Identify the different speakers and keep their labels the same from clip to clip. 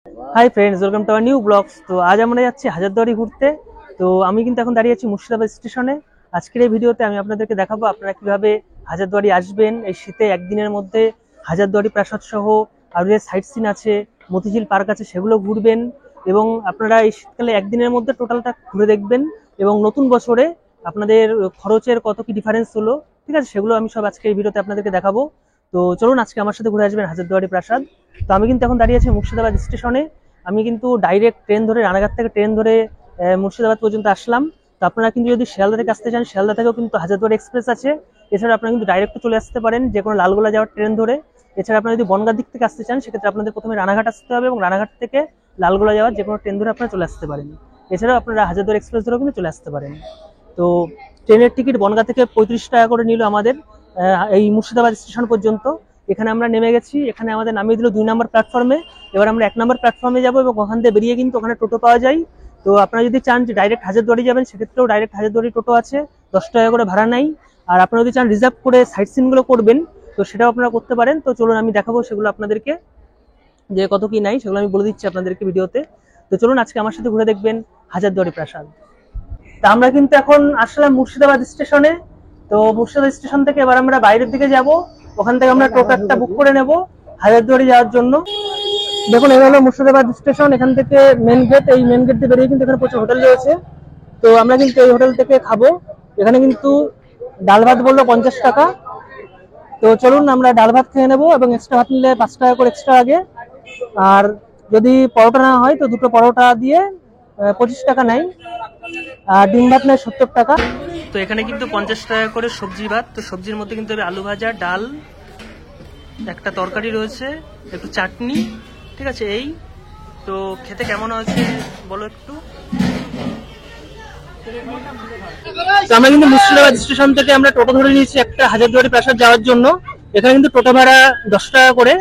Speaker 1: High friends, welcome to our new blogs. তো আজ আমরা যাচ্ছি হাজারদুয়ারি ঘুরতে। তো আমি কিন্তু এখন দাঁড়িয়ে আছি মুর্শিদাবাদ স্টেশনে। আজকের এই ভিডিওতে আমি আপনাদেরকে দেখাবো আপনারা কিভাবে হাজারদুয়ারি আসবেন এই শীতে একদিনের মধ্যে। হাজারদুয়ারি প্রাসাদ সহ আর যে সাইট সিন আছে, মতিঝিল পার্ক আছে, সেগুলো ঘুরবেন এবং আপনারা এই শীতকালে একদিনের মধ্যে টোটালটা ঘুরে দেখবেন এবং নতুন বছরে আপনাদের খরচের কত কি ডিফারেন্স হলো, ঠিক আছে, সেগুলো আমি সব আজকে এই ভিডিওতে আপনাদেরকে দেখাবো। তো চলুন আজকে আমার সাথে ঘুরে আসবেন হাজারদুয়ারি প্রাসাদ। তো আমি কিন্তু এখন দাঁড়িয়ে আছি মুর্শিদাবাদ স্টেশনে। আমি কিন্তু ডাইরেক্ট ট্রেন ধরে, রানাঘাট থেকে ট্রেন ধরে মুর্শিদাবাদ পর্যন্ত আসলাম। তো আপনারা কিন্তু যদি শিয়ালদা থেকে আসতে চান, শিয়ালদা থেকেও কিন্তু হাজারদুয়ারি এক্সপ্রেস আছে। এছাড়া আপনারা কিন্তু ডাইরেক্ট চলে আসতে পারেন যে কোনো লালগোলা যাওয়ার ট্রেন ধরে। এছাড়া আপনারা যদি বনগাঁর দিক থেকে আসতে চান, সেক্ষেত্রে আপনাদের প্রথমে রানাঘাট আসতে হবে এবং রানাঘাট থেকে লালগোলা যাওয়ার যে কোনো ট্রেন ধরে আপনারা চলে আসতে পারেন। এছাড়াও আপনারা হাজারদুয়ারি এক্সপ্রেস ধরেও কিন্তু চলে আসতে পারেন। তো ট্রেনের টিকিট বনগাঁ থেকে 35 টাকা করে নিল আমাদের এই মুর্শিদাবাদ স্টেশন পর্যন্ত। এখানে আমরা নেমে গেছি, এখানে আমাদের নামিয়ে দিল 2 নম্বর প্ল্যাটফর্মে। এবার আমরা 1 নম্বর প্ল্যাটফর্মে যাবো এবং ওখান থেকে বেরিয়ে কিন্তু ওখানে টোটো পাওয়া যায়। তো আপনারা যদি চান যে ডাইরেক্ট হাজারদুয়ারি যাবেন, সেক্ষেত্রেও ডাইরেক্ট হাজারদুয়ারি টোটো আছে, 10 টাকা করে ভাড়া নেই। আর আপনারা যদি চান রিজার্ভ করে সাইট সিনগুলো করবেন, তো সেটাও আপনারা করতে পারেন। তো চলুন আমি দেখাবো সেগুলো আপনাদেরকে, যে কত কি নাই সেগুলো আমি বলে দিচ্ছি আপনাদেরকে ভিডিওতে। তো চলুন আজকে আমার সাথে ঘুরে দেখবেন হাজারদুয়ারি প্রাসাদ। তা আমরা কিন্তু এখন আসলাম মুর্শিদাবাদ স্টেশনে। তো মুর্শিদাবাদ স্টেশন থেকে এবার আমরা বাইরের দিকে যাব। ওখান থেকে আমরা টোটো একটা বুক করে নেব হাজারদুয়ারি যাওয়ার জন্য। দেখুন, এটা হলো মুর্শিদাবাদ স্টেশন। এখান থেকে মেন গেট, এই মেন গেট দিয়ে বেরিয়ে কিন্তু এখানে প্রচুর হোটেল রয়েছে। তো আমরা কিন্তু এই হোটেল থেকে খাবো। এখানে কিন্তু ডাল ভাত বললো 50 টাকা। তো চলুন আমরা ডাল ভাত খেয়ে নেবো এবং এক্সট্রা ভাত নিলে 5 টাকা করে এক্সট্রা আগে। আর যদি পরোটা না হয় তো দুটো পরোটা দিয়ে 25 টাকা নেয়। আর ডিম ভাত নেয় 70 টাকা। তো এখানে কিন্তু 50 টাকা করে সবজি ভাত। তো সবজির মধ্যে কিন্তু আলু ভাজা, ডাল, একটা তরকারি রয়েছে, একটু চাটনি, ঠিক আছে। এই তো খেতে কেমন হয়েছে বলো একটু। তো আমরা কিন্তু মুর্শিদাবাদ স্টেশন থেকে আমরা টোটো ধরে নিয়েছি একটা হাজারদুয়ারি প্রাসাদ যাওয়ার জন্য। এখানে কিন্তু টোটো ভাড়া 10 টাকা করে।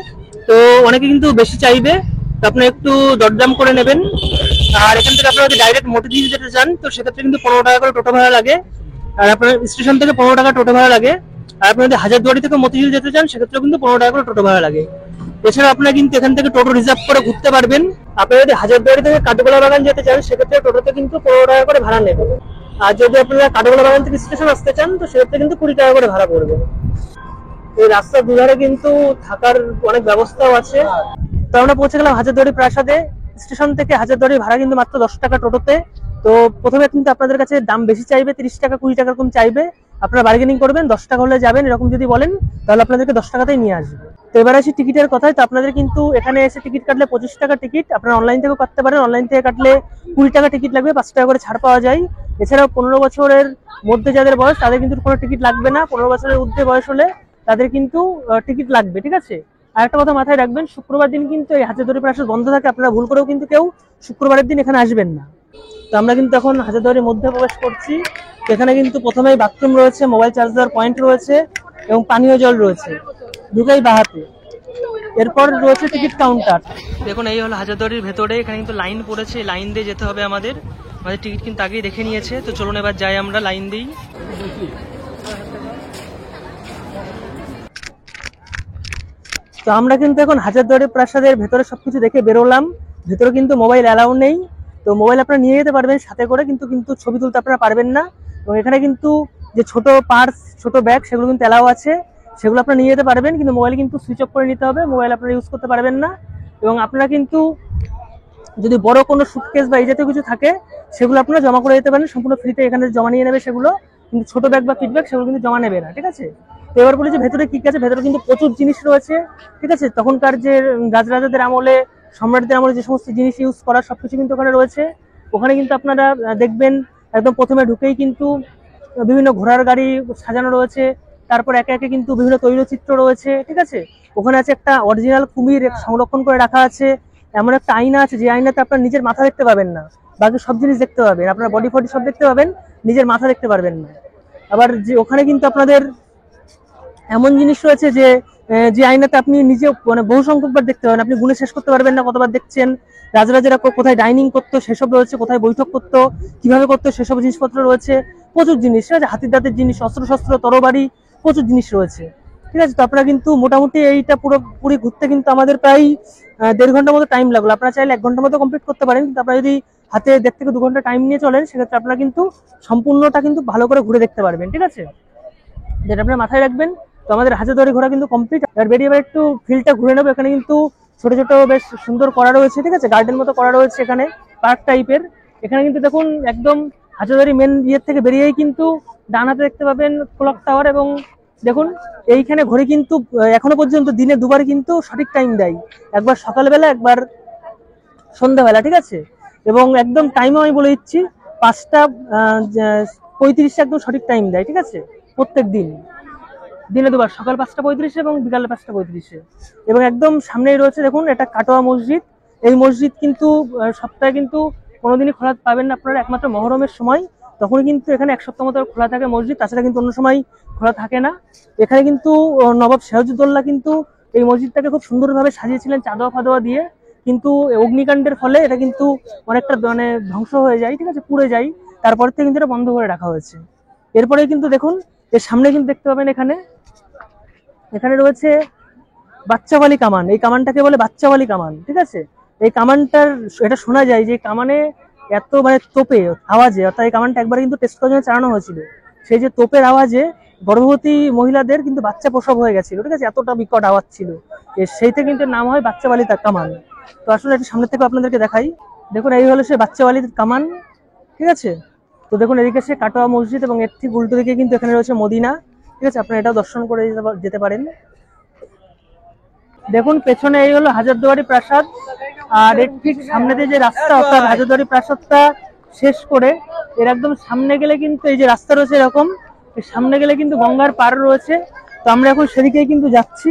Speaker 1: তো অনেকে কিন্তু বেশি চাইবে, তো আপনি একটু দরদাম করে নেবেন। আর এখান থেকে আপনারা যদি ডাইরেক্ট মতিঝিল যেতে চান, তো সেক্ষেত্রে কিন্তু 15 টাকা করে টোটো ভাড়া লাগে। আর আপনার স্টেশন থেকে 15 টাকা টোটো ভাড়া লাগে। আর আপনি যদি হাজারদুয়ারি থেকে মতিঝিল যেতে চান, সেক্ষেত্রে কিন্তু 15 টাকা করে টোটো ভাড়া লাগে। এছাড়া আপনারা কিন্তু এখান থেকে টোটো রিজার্ভ করে ঘুরতে পারবেন। আপনারা যদি হাজারদুয়ারি থেকে কাঠগোলা বাগান যেতে চান, সেক্ষেত্রে টোটোতে কিন্তু 15 টাকা করে ভাড়া নেবে। আর যদি আপনারা কাঠগোলা বাগান থেকে স্টেশন আসতে চান, তো সেক্ষেত্রে কিন্তু 20 টাকা করে ভাড়া পড়বে। এই রাস্তার দুধারে কিন্তু থাকার অনেক ব্যবস্থাও আছে। তো আমরা পৌঁছে গেলাম হাজারদুয়ারি প্রাসাদে। স্টেশন থেকে হাজারদুয়ারি ভাড়া কিন্তু মাত্র 10 টাকা টোটোতে। তো প্রথমে কিন্তু আপনাদের কাছে দাম বেশি চাইবে, 30 টাকা 20 টাকা এরকম চাইবে। আপনারা বার্গেনিং করবেন, 10 টাকা হলে যাবেন এরকম যদি বলেন, তাহলে আপনাদেরকে 10 টাকাতেই নিয়ে আসবে। তো এবার আসি টিকিটের কথায়। তো আপনাদের কিন্তু এখানে এসে টিকিট কাটলে 25 টাকা টিকিট। আপনারা অনলাইন থেকেও কাটতে পারেন, অনলাইন থেকে কাটলে 20 টাকা টিকিট লাগবে, 5 টাকা করে ছাড় পাওয়া যায়। এছাড়াও 15 বছরের মধ্যে যাদের বয়স, তাদের কিন্তু কোনো টিকিট লাগবে না। 15 বছরের ঊর্ধ্বে বয়স হলে তাদের কিন্তু টিকিট লাগবে, ঠিক আছে। আর একটা কথা মাথায় রাখবেন, শুক্রবার দিন কিন্তু এই হাজারদুয়ারি প্রাসাদ বন্ধ থাকে। আপনারা ভুল করেও কিন্তু কেউ শুক্রবারের দিন এখানে আসবেন না। তো আমরা কিন্তু এখন হাজারদুয়ারির মধ্যে প্রবেশ করছি। এখানে কিন্তু প্রথমেই বাথরুম রয়েছে, মোবাইল চার্জ দেওয়ার পয়েন্ট রয়েছে এবং পানীয় জল রয়েছে, ঢুকেই বাহাতে। এরপর রয়েছে টিকিট কাউন্টার। দেখুন, এই হলো হাজারদুয়ারির ভেতরে। এখানে কিন্তু লাইন পড়েছে, লাইন দিয়ে যেতে হবে আমাদের। আমাদের টিকিট কিন্তু আগেই দেখে নিয়েছে। তো চলুন এবার যাই, আমরা লাইন দিই। তো আমরা কিন্তু এখন হাজারদুয়ারি প্রাসাদের ভেতরে সবকিছু দেখে বেরোলাম। ভেতরে কিন্তু মোবাইল অ্যালাউ নেই। তো মোবাইল আপনারা নিয়ে যেতে পারবেন সাথে করে, কিন্তু ছবি তুলতে আপনারা পারবেন না। এবং এখানে কিন্তু যে ছোট পার্স, ছোট ব্যাগ, সেগুলো কিন্তু অ্যালাউ আছে, সেগুলো আপনারা নিয়ে যেতে পারবেন। কিন্তু মোবাইল কিন্তু সুইচ অফ করে নিতে হবে, মোবাইল আপনারা ইউজ করতে পারবেন না। এবং আপনারা কিন্তু যদি বড় কোনো সুটকেস বা এই জাতীয় কিছু থাকে, সেগুলো আপনারা জমা করে যেতে পারেন সম্পূর্ণ ফ্রিতে। এখানে জমা নিয়ে নেবে সেগুলো, কিন্তু ছোট ব্যাগ বা কিট ব্যাগ সেগুলো কিন্তু জমা নেবে না, ঠিক আছে। তো এবার বলি যে ভেতরে কি আছে। ভেতরে কিন্তু প্রচুর জিনিস রয়েছে, ঠিক আছে। তখনকার যে রাজরাজাদের আমলে, সম্রাটদের আমলে যে সমস্ত জিনিস ইউজ করা, সবকিছু কিন্তু ওখানে রয়েছে। ওখানে কিন্তু আপনারা দেখবেন একদম প্রথমে ঢুকেই কিন্তু বিভিন্ন ঘোড়ার গাড়ি সাজানো রয়েছে। তারপর একে একে কিন্তু বিভিন্ন তৈলচিত্র রয়েছে, ঠিক আছে। ওখানে আছে একটা অরিজিনাল কুমির সংরক্ষণ করে রাখা আছে। এমন একটা আয়না আছে, যে আয়নাতে আপনার নিজের মাথা দেখতে পাবেন না, বাকি সব জিনিস দেখতে পাবেন। আপনার বডি ফডি সব দেখতে পাবেন, নিজের মাথা দেখতে পারবেন না। আবার যে ওখানে কিন্তু আপনাদের এমন জিনিস রয়েছে যে আয়নাতে আপনি নিজে মানে বহু সংখ্যকবার দেখতে পাবেন, আপনি গুণে শেষ করতে পারবেন না কতবার দেখছেন। রাজরাজারা কোথায় ডাইনিং করতো সেসব রয়েছে, কোথায় বৈঠক করতো, কিভাবে করতো সেসব জিনিসপত্র রয়েছে। প্রচুর জিনিস রয়েছে, হাতির দাঁতের জিনিস, অস্ত্র শস্ত্র, তরবারি, প্রচুর জিনিস রয়েছে, ঠিক আছে। তো আপনারা কিন্তু মোটামুটি এইটা পুরোপুরি ঘুরতে কিন্তু আমাদের প্রায় 1.5 ঘন্টার মতো টাইম লাগলো। আপনারা চাইলে 1 ঘন্টার মতো কমপ্লিট করতে পারেন, কিন্তু আপনারা যদি হাতে 1.5 থেকে 2 ঘন্টা টাইম নিয়ে চলেন সেক্ষেত্রে আপনারা কিন্তু সম্পূর্ণটা কিন্তু ভালো করে ঘুরে দেখতে পারবেন। ঠিক আছে, যেটা আপনারা মাথায় রাখবেন। তো আমাদের হাজারদুয়ারি ঘোরা কিন্তু কমপ্লিট। আর বেরিয়ে এবার একটু ফিল্ডটা ঘুরে নেবো। এখানে কিন্তু ছোট ছোট বেশ সুন্দর করা রয়েছে, ঠিক আছে, গার্ডেন মতো করা রয়েছে এখানে, পার্ক টাইপের। এখানে কিন্তু দেখুন একদম হাজারদুয়ারি মেন ইয়ের থেকে বেরিয়েই কিন্তু ডান হাতে দেখতে পাবেন ক্লক টাওয়ার, এবং দেখুন এইখানে ঘড়ি কিন্তু এখনো পর্যন্ত দিনে 2বার কিন্তু সঠিক টাইম দেয়, একবার সকালবেলা একবার সন্ধ্যাবেলা। ঠিক আছে, এবং একদম টাইমও আমি বলে দিচ্ছি 5টা 35 একদম সঠিক টাইম দেয়। ঠিক আছে, প্রত্যেক দিন দিনে 2বার, সকাল 5টা 35 এবং বিকাল 5টা 35। এবং একদম সামনেই রয়েছে দেখুন এটা কাটোয়া মসজিদ। এই মসজিদ কিন্তু সপ্তাহে কিন্তু কোনোদিনই খোলা পাবেন না আপনারা, একমাত্র মহরমের সময় তখনই কিন্তু এখানে 1 সপ্তাহ মতো খোলা থাকে মসজিদ, তাছাড়া কিন্তু অন্য সময় খোলা থাকে না। এখানে কিন্তু নবাব সিরাজউদ্দৌলা কিন্তু এই মসজিদটাকে খুব সুন্দরভাবে সাজিয়েছিলেন চাঁদোয়া ফাদোয়া দিয়ে, কিন্তু অগ্নিকাণ্ডের ফলে এটা কিন্তু অনেকটা মানে ধ্বংস হয়ে যায়, ঠিক আছে, পুড়ে যায়। তারপর থেকে কিন্তু এটা বন্ধ করে রাখা হয়েছে। এরপরে কিন্তু দেখুন এর সামনে কিন্তু দেখতে পাবেন এখানে রয়েছে বাচ্চাবালি কামান। এই কামানটাকে বলে বাচ্চাবালি কামান। ঠিক আছে, এই কামানটার এটা শোনা যায় যে কামানে এত মানে তোপে আওয়াজে, অর্থাৎ এই কামানটা একবার কিন্তু টেস্ট করার জন্য চালানো হয়েছিল, সেই যে তোপের আওয়াজে গর্ভবতী মহিলাদের কিন্তু বাচ্চা প্রসব হয়ে গেছিল। ঠিক আছে, এতটা বিকট আওয়াজ ছিল, সেই থেকে কিন্তু নাম হয় বাচ্চাবালি কামান। তো আসলে একটু সামনে থেকে আপনাদেরকে দেখাই। দেখুন এই হলো সে বাচ্চাবালি কামান। ঠিক আছে, তো দেখুন এদিকে সে কাটোয়া মসজিদ, এবং এর ঠিক উল্টো দিকে কিন্তু এখানে রয়েছে মদিনা। ঠিক আছে, আপনারা এটাও দর্শন করে যেতে পারেন। দেখুন পেছনে এই হলো হাজারদুয়ারি প্রাসাদ, আর এর ঠিক সামনে দিয়ে যে রাস্তা, অর্থাৎ হাজারদুয়ারি প্রাসাদটা শেষ করে এর একদম সামনে গেলে কিন্তু এই যে রাস্তা রয়েছে এরকম, এর সামনে গেলে কিন্তু গঙ্গার পার রয়েছে। তো আমরা এখন সেদিকেই কিন্তু যাচ্ছি।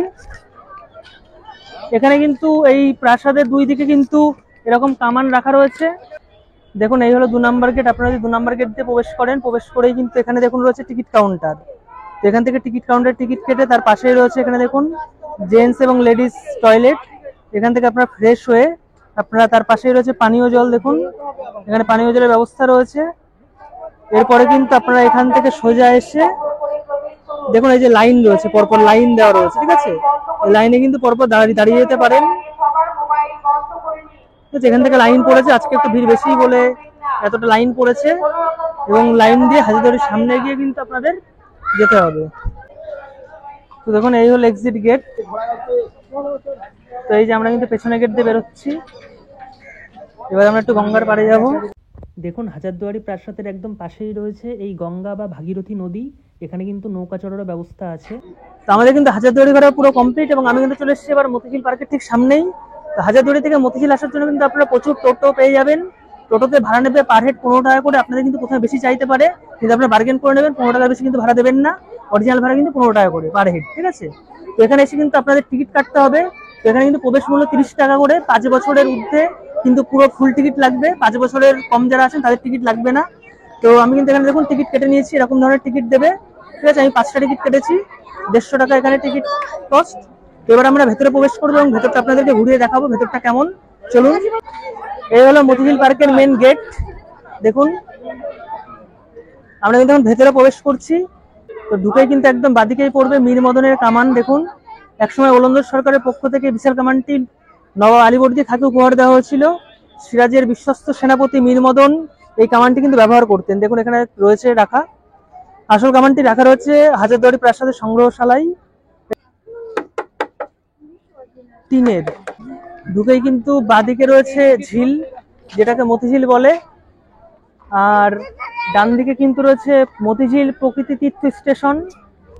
Speaker 1: এখানে কিন্তু এই প্রাসাদের 2 দিকে কিন্তু এরকম কামান রাখা রয়েছে। দেখুন এই হলো 2 নম্বর গেট। আপনারা যদি 2 নম্বর গেট দিয়ে প্রবেশ করেন, প্রবেশ করেই কিন্তু এখানে দেখুন রয়েছে টিকিট কাউন্টার। তো এখান থেকে টিকিট কাউন্টার টিকিট কেটে তার পাশেই রয়েছে এখানে দেখুন জেন্টস এবং লেডিস টয়লেট। এখান থেকে আপনারা ফ্রেশ হয়ে আপনারা তার পাশেই রয়েছে পানীয় জল। দেখুন এখানে পানীয় জলের ব্যবস্থা রয়েছে। এরপরে কিন্তু আপনারা এখান থেকে সোজা এসে দেখুন এই যে লাইন রয়েছে, পরপর লাইন দেওয়া রয়েছে। ঠিক আছে, এই লাইনে কিন্তু পরপর দাঁড়িয়ে যেতে পারেন। এখান থেকে লাইন পড়েছে, আজকে একটু ভিড় বেশি বলে এতটা লাইন পড়েছে, এবং লাইন দিয়ে হাজারদুয়ারির সামনে গিয়ে কিন্তু আপনাদের যেতে হবে। তো দেখুন এই হলো এক্সিট গেট। তো এই যে আমরা কিন্তু পেছনে গেট দিয়ে বেরোচ্ছি। এবার আমরা একটু গঙ্গার পাড়ে যাব। দেখুন হাজারদুয়ারি প্রাসাদের একদম পাশেই রয়েছে এই গঙ্গা বা ভাগীরথী নদী। এখানে কিন্তু নৌকা চড়ারও ব্যবস্থা আছে। তো আমাদের কিন্তু হাজারদুয়ারি ঘোরা পুরো কমপ্লিট, এবং আমি কিন্তু চলে এসেছি এবার মতিঝিল পার্কের ঠিক সামনেই। তো হাজারদুয়ারি থেকে মতিঝিল আসার জন্য কিন্তু আপনারা প্রচুর টোটো পেয়ে যাবেন। টোটোতে ভাড়া নেবে পার হেড 15 টাকা করে। আপনাদের কিন্তু কোথাও বেশি চাইতে পারে, কিন্তু আপনারা বার্গেন করে নেবেন, 15 টাকার বেশি কিন্তু ভাড়া দেবেন না। অরিজিনাল ভাড়া কিন্তু 15 টাকা করে পার হেড। ঠিক আছে, তো এখানে এসে কিন্তু আপনাদের টিকিট কাটতে হবে। তো এখানে কিন্তু প্রবেশ মূল্য 30 টাকা করে। 5 বছরের ঊর্ধ্বে কিন্তু পুরো ফুল টিকিট লাগবে, 5 বছরের কম যারা আছেন তাদের টিকিট লাগবে না। তো আমি কিন্তু এখানে দেখুন টিকিট কেটে নিয়েছি, এরকম ধরনের টিকিট দেবে। ঠিক আছে, আমি 5টা টিকিট কেটেছি, 150 টাকা এখানে টিকিট কস্ট। এবার আমরা ভেতরে প্রবেশ করবো এবং ভেতরটা আপনাদেরকে ঘুরিয়ে দেখাবো ভেতরটা কেমন। চলুন, এই হলো মতিঝিল পার্কের মেন গেট। দেখুন আমরা কিন্তু এখন ভেতরে প্রবেশ করছি। তো ঢুকে কিন্তু একদম বাদিকেই পড়বে মীর মদনের কামান। দেখুন একসময় ওলন্দাজ সরকারের পক্ষ থেকে বিশাল কামানটি নবাব আলীবর্দী খাঁকে উপহার দেওয়া হয়েছিল। সিরাজের বিশ্বস্ত সেনাপতি মীর মদন এই কামানটি কিন্তু ব্যবহার করতেন। দেখুন এখানে রয়েছে রাখা, আসল কামানটি রাখা রয়েছে হাজারদুয়ারি প্রাসাদের সংগ্রহশালায়, টিনের। ঢুকেই কিন্তু বাদিকে রয়েছে ঝিল, যেটাকে মতিঝিল বলে, আর ডান দিকে কিন্তু রয়েছে মতিঝিল প্রকৃতি তীর্থ স্টেশন,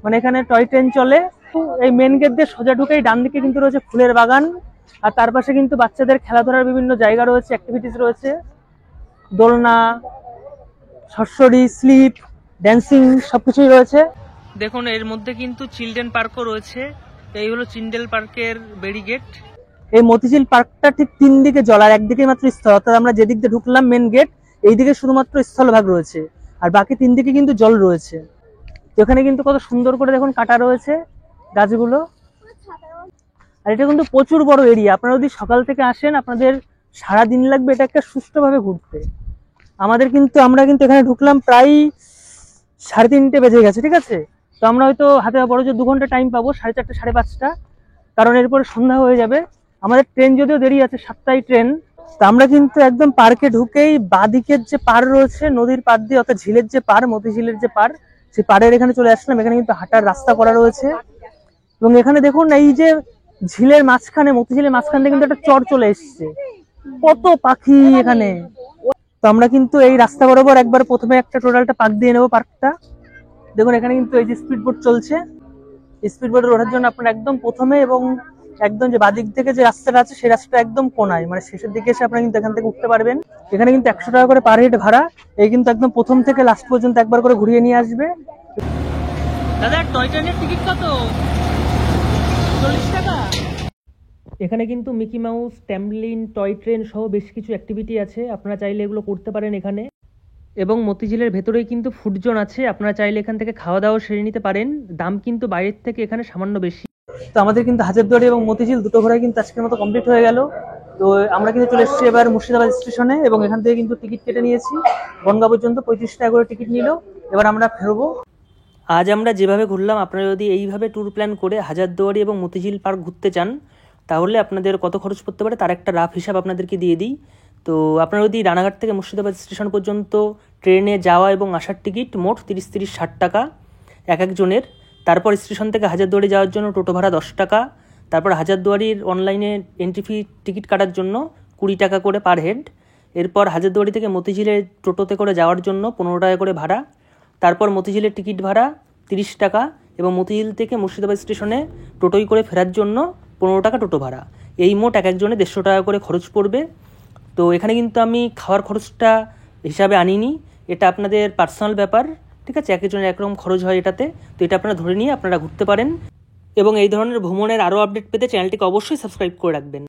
Speaker 1: মানে এখানে টয় ট্রেন চলে। এই মেন গেট দিয়ে সোজা ঢুকেই ডান দিকে কিন্তু রয়েছে ফুলের বাগান, আর তার পাশে কিন্তু বাচ্চাদের খেলাধুলার বিভিন্ন জায়গা রয়েছে, অ্যাক্টিভিটিস রয়েছে, দোলনা, সরসরি, স্লিপ, ড্যান্সিং সবকিছুই রয়েছে। দেখুন এর মধ্যে কিন্তু চিলড্রেন পার্কও রয়েছে। এই হলো চিলড্রেন পার্কের ব্যারিগেট। এই মতিঝিল পার্কটা ঠিক 3 দিকে জল, আর একদিকে মাত্র স্থল, অর্থাৎ আমরা যেদিক দিয়ে ঢুকলাম মেন গেট এইদিকে শুধুমাত্র স্থলভাগ রয়েছে, আর বাকি 3 দিকে কিন্তু জল রয়েছে। এখানে কিন্তু কত সুন্দর করে দেখুন কাটা রয়েছে গাছগুলো, আর এটা কিন্তু প্রচুর বড় এরিয়া। আপনারা যদি সকাল থেকে আসেন আপনাদের সারা দিন লাগবে এটা একটা সুষ্ঠুভাবে ঘুরতে। আমরা কিন্তু এখানে ঢুকলাম প্রায় 3:30 বেজে গেছে। ঠিক আছে, তো আমরা হয়তো হাতে বড় যে 2 ঘন্টা টাইম পাবো, 4:30 5:30, কারণ এরপরে সন্ধ্যা হয়ে যাবে। আমাদের ট্রেন যদিও দেরি আছে, 7টায় ট্রেন। তো আমরা কিন্তু একদম পার্কে ঢুকেই বাঁদিকের যে পার রয়েছে নদীর পার দিয়ে, অর্থাৎ ঝিলের যে পার, মতিঝিলের যে পার, সেই পাড়ের এখানে চলে আসলাম। এখানে কিন্তু হাঁটার রাস্তা করা রয়েছে এবং এখানে দেখুন এই যে ঝিলের মাঝখানে, মতিঝিলের মাঝখান থেকে কিন্তু একটা চর চলে এসছে, কত পাখি এখানে। তো আমরা কিন্তু এই রাস্তা বরাবর একবার প্রথমে একটা টোটালটা পাক দিয়ে নেবো পার্কটা। দেখুন এখানে কিন্তু এই যে স্পিড বোট চলছে, স্পিড বোটে ওঠার জন্য আপনার একদম প্রথমে এবং একদম যে বাদিক থেকে যে রাস্তাটা আছে সেই রাস্তাটা একদম কোনায়, মানে শেষের দিকে এসে আপনারা কিন্তু এখান থেকে উঠতে পারবেন। এখানে কিন্তু 100 টাকা করে পার হেড ভাড়া। এই কিন্তু একদম প্রথম থেকে লাস্ট পর্যন্ত একবার করে ঘুরিয়ে নিয়ে আসবে। দাদা টয় ট্রেনের টিকিট কত? 40 টাকা। এখানে কিন্তু মিকি মাউস, ট্যামলিন, টয় ট্রেন সহ বেশ কিছু অ্যাক্টিভিটি আছে, আপনারা চাইলে এগুলো করতে পারেন এখানে। এবং মতিঝিলের ভেতরেই কিন্তু ফুড জোন আছে, আপনারা চাইলে এখান থেকে খাওয়া দাওয়া সেরে নিতে পারেন। দাম কিন্তু বাইরের থেকে এখানে সামান্য বেশি। তো আমাদের কিন্তু হাজারদুয়ারি এবং মতিঝিল দুটো ঘোরাই কিন্তু আজকের মতো কমপ্লিট হয়ে গেল। তো আমরা কিন্তু চলে এসেছি এবার মুর্শিদাবাদ স্টেশনে এবং এখান থেকে কিন্তু টিকিট কেটে নিয়েছি। বনগাঁ পর্যন্ত 35 টাকা করে টিকিট নিল। এবার আমরা ফেরবো। আজ আমরা যেভাবে ঘুরলাম, আপনারা যদি এইভাবে ট্যুর প্ল্যান করে হাজারদুয়ারি এবং মতিঝিল পার্ক ঘুরতে চান, তাহলে আপনাদের কত খরচ পড়তে পারে তার একটা রাফ হিসাব আপনাদেরকে দিয়ে দিই। তো আপনারা যদি রানাঘাট থেকে মুর্শিদাবাদ স্টেশন পর্যন্ত ট্রেনে যাওয়া এবং আসার টিকিট মোট 30-60 টাকা এক একজনের। তারপর স্টেশন থেকে হাজারদুয়ারি যাওয়ার জন্য টোটো ভাড়া 10 টাকা। তারপর হাজারদুয়ারির অনলাইনে এন্ট্রি ফি টিকিট কাটার জন্য 20 টাকা করে পার হেড। এরপর হাজারদুয়ারি থেকে মতিঝিলে টোটোতে করে যাওয়ার জন্য 15 টাকা করে ভাড়া। তারপর মতিঝিলের টিকিট ভাড়া 30 টাকা এবং মতিঝিল থেকে মুর্শিদাবাদ স্টেশনে টোটোই করে ফেরার জন্য 15 টাকা টোটো ভাড়া। এই মোট এক একজনে 150 টাকা করে খরচ পড়বে। তো এখানে কিন্তু আমি খাওয়ার খরচটা হিসাবে আনিনি, এটা আপনাদের পার্সোনাল ব্যাপার, ঠিক আছে? এক একজনের একরকম খরচ হয় এটাতে। তো এটা আপনারা ধরে নিয়ে আপনারা ঘুরতে পারেন। এবং এই ধরনের ভ্রমণের আরও আপডেট পেতে চ্যানেলটিকে অবশ্যই সাবস্ক্রাইব করে রাখবেন।